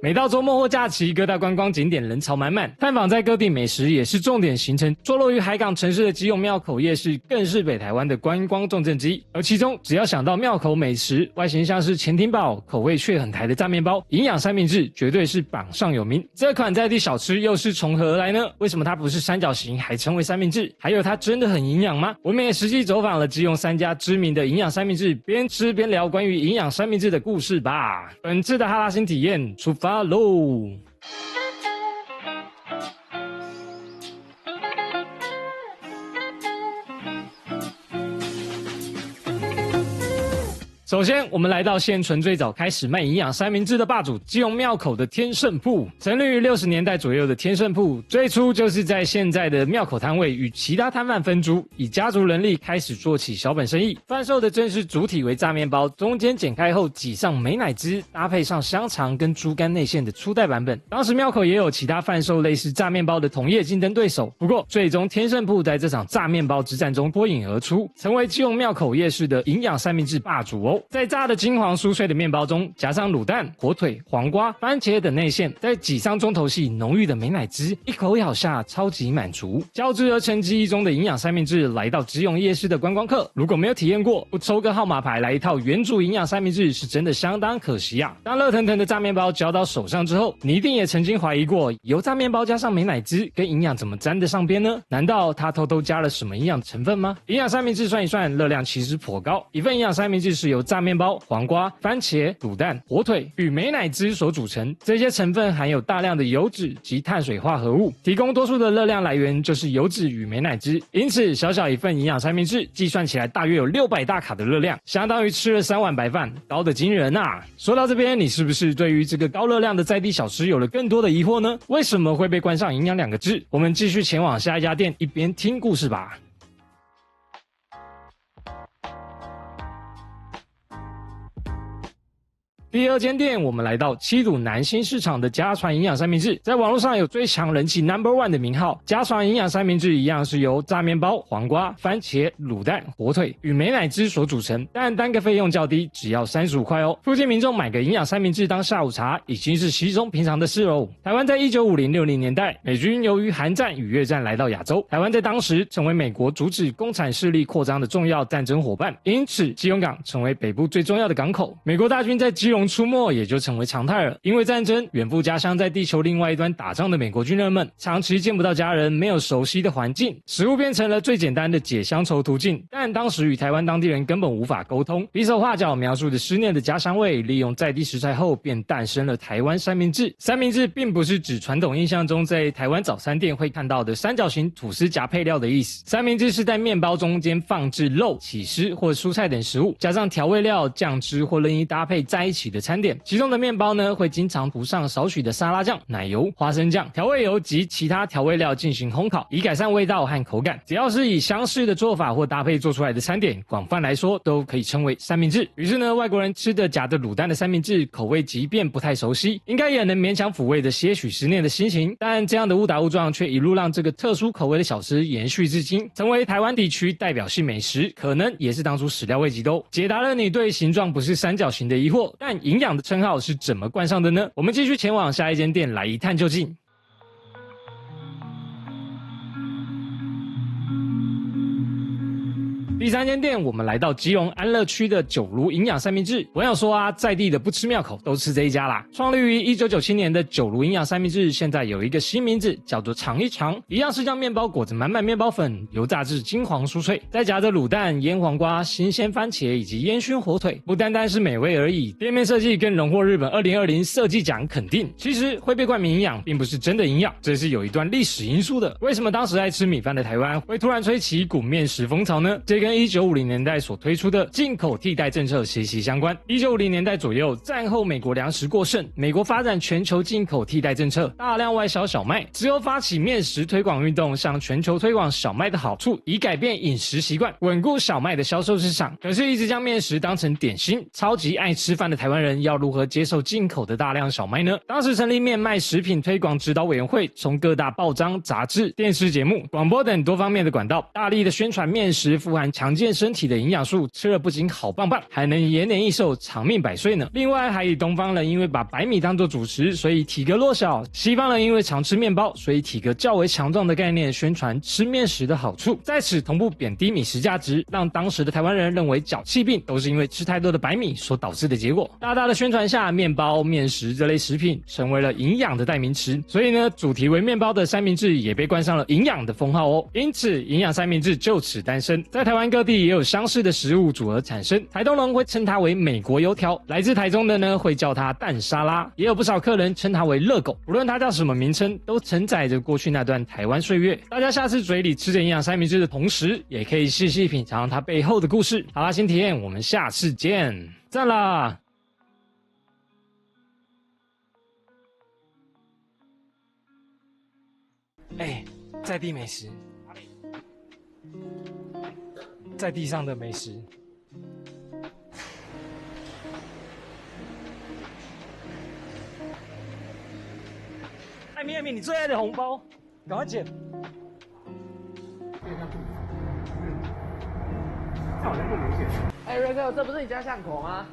每到周末或假期，各大观光景点人潮满满，探访在各地美食也是重点行程。坐落于海港城市的基隆庙口夜市，更是北台湾的观光重镇之一。而其中，只要想到庙口美食，外形像是潜艇堡，口味却很台的炸面包，营养三明治绝对是榜上有名。这款在地小吃又是从何而来呢？为什么它不是三角形，还称为三明治？还有它真的很营养吗？我们也实际走访了基隆3家知名的营养三明治，边吃边聊关于营养三明治的故事吧。本次的哈拉新体验出发喽！首先，我们来到现存最早开始卖营养三明治的霸主——基隆庙口的天盛铺。成立于60年代左右的天盛铺，最初就是在现在的庙口摊位与其他摊贩分租，以家族人力开始做起小本生意。贩售的正是主体为炸面包，中间剪开后挤上美乃滋，搭配上香肠跟猪肝内馅的初代版本。当时庙口也有其他贩售类似炸面包的同业竞争对手，不过最终天盛铺在这场炸面包之战中脱颖而出，成为基隆庙口夜市的营养三明治霸主哦。在炸的金黄酥脆的面包中，加上卤蛋、火腿、黄瓜、番茄等内馅，再挤上中头系浓郁的美乃滋，一口咬下超级满足。交织而成记忆中的营养三明治，来到基隆夜市的观光客，如果没有体验过，不抽个号码牌来一套原主营养三明治，是真的相当可惜啊！当热腾腾的炸面包交到手上之后，你一定也曾经怀疑过，油炸面包加上美乃滋，跟营养怎么沾得上边呢？难道它偷偷加了什么营养成分吗？营养三明治算一算，热量其实颇高。一份营养三明治是由炸面包、黄瓜、番茄、卤蛋、火腿与美乃滋所组成，这些成分含有大量的油脂及碳水化合物，提供多数的热量来源就是油脂与美乃滋。因此，小小一份营养三明治，计算起来大约有600大卡的热量，相当于吃了3碗白饭，高的惊人啊！说到这边，你是不是对于这个高热量的在地小吃有了更多的疑惑呢？为什么会被冠上营养2个字？我们继续前往下一家店，一边听故事吧。第二间店，我们来到七堵南新市场的家传营养三明治，在网络上有最强人气 No.1 的名号。家传营养三明治一样是由炸面包、黄瓜、番茄、卤蛋、火腿与美乃滋所组成，但单个费用较低，只要35块哦。附近民众买个营养三明治当下午茶，已经是稀松平常的事哦。台湾在1950-60年代，美军由于韩战与越战来到亚洲，台湾在当时成为美国阻止共产势力扩张的重要战争伙伴，因此基隆港成为北部最重要的港口。美国大军在基隆出没也就成为常态了。因为战争，远赴家乡在地球另外一端打仗的美国军人们，长期见不到家人，没有熟悉的环境，食物变成了最简单的解乡愁途径。但当时与台湾当地人根本无法沟通，比手画脚描述着思念的家乡味，利用在地食材后，便诞生了台湾三明治。三明治并不是指传统印象中在台湾早餐店会看到的三角形吐司夹配料的意思。三明治是在面包中间放置肉、起司或蔬菜等食物，加上调味料、酱汁或任意搭配在一起的餐点。其中的面包呢，会经常涂上少许的沙拉酱、奶油、花生酱、调味油及其他调味料进行烘烤，以改善味道和口感。只要是以相似的做法或搭配做出来的餐点，广泛来说都可以称为三明治。于是呢，外国人吃的夹着卤蛋的三明治，口味即便不太熟悉，应该也能勉强抚慰的些许思念的心情。但这样的误打误撞，却一路让这个特殊口味的小吃延续至今，成为台湾地区代表性美食，可能也是当初始料未及的哦。解答了你对形状不是三角形的疑惑，但营养的称号是怎么冠上的呢？我们继续前往下一间店来一探究竟。第3间店，我们来到基隆安乐区的九如营养三明治。我想说啊，在地的不吃庙口都吃这一家啦。创立于1997年的九如营养三明治，现在有一个新名字，叫做尝一尝。一样是将面包裹着满满面包粉，油炸至金黄酥脆，再夹着卤蛋、腌黄瓜、新鲜番茄以及烟熏火腿，不单单是美味而已。店面设计更荣获日本2020设计奖肯定。其实会被冠名营养，并不是真的营养，这是有一段历史因素的。为什么当时爱吃米饭的台湾会突然吹起一股面食风潮呢？这跟1950年代所推出的进口替代政策息息相关。1950年代左右，战后美国粮食过剩，美国发展全球进口替代政策，大量外销小麦，只有发起面食推广运动，向全球推广小麦的好处，以改变饮食习惯，稳固小麦的销售市场。可是，一直将面食当成点心，超级爱吃饭的台湾人要如何接受进口的大量小麦呢？当时成立面卖食品推广指导委员会，从各大报章、杂志、电视节目、广播等多方面的管道，大力的宣传面食富含强强健身体的营养素，吃了不仅好棒棒，还能延年益寿、长命百岁呢。另外，还以东方人因为把白米当作主食，所以体格弱小；西方人因为常吃面包，所以体格较为强壮的概念，宣传吃面食的好处，在此同步贬低米食价值，让当时的台湾人认为脚气病都是因为吃太多的白米所导致的结果。大大的宣传下，面包、面食这类食品成为了营养的代名词，所以呢，主题为面包的三明治也被冠上了营养的封号哦。因此，营养三明治就此诞生。在台湾各地也有相似的食物组合产生，台东人会称它为美国油条，来自台中的呢会叫它蛋沙拉，也有不少客人称它为热狗。无论它叫什么名称，都承载着过去那段台湾岁月。大家下次嘴里吃着营养三明治的同时，也可以细细品尝它背后的故事。好啦，新体验，我们下次见，赞啦！在地美食，在地上的美食。艾米，你最爱的红包，赶快捡。这好像不明显。瑞哥，这不是你家巷口吗？